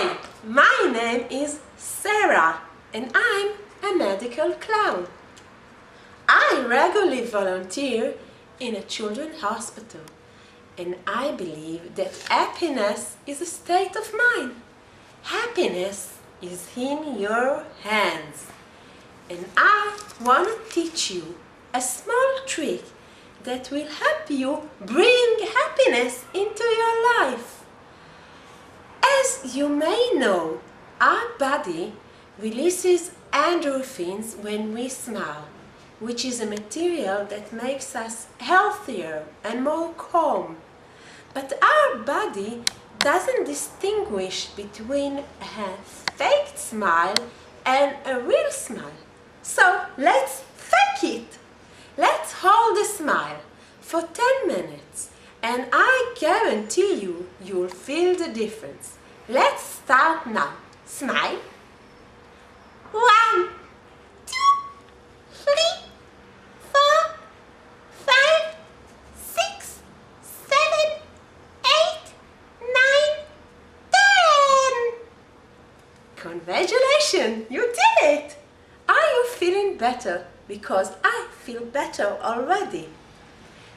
Hi, my name is Sarah and I'm a medical clown. I regularly volunteer in a children's hospital and I believe that happiness is a state of mind. Happiness is in your hands. And I want to teach you a small trick that will help you bring happiness into your life. As you may know, our body releases endorphins when we smile, which is a material that makes us healthier and more calm. But our body doesn't distinguish between a faked smile and a real smile. So let's fake it! Let's hold a smile for 10 minutes and I guarantee you'll feel the difference. Let's start now. Smile. 1, 2, 3, 4, 5, 6, 7, 8, 9, 10. Congratulations, you did it! Are you feeling better? Because I feel better already.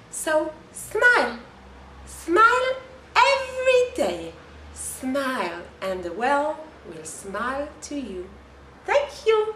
So smile. Smile every day. Smile and the world will smile to you. Thank you.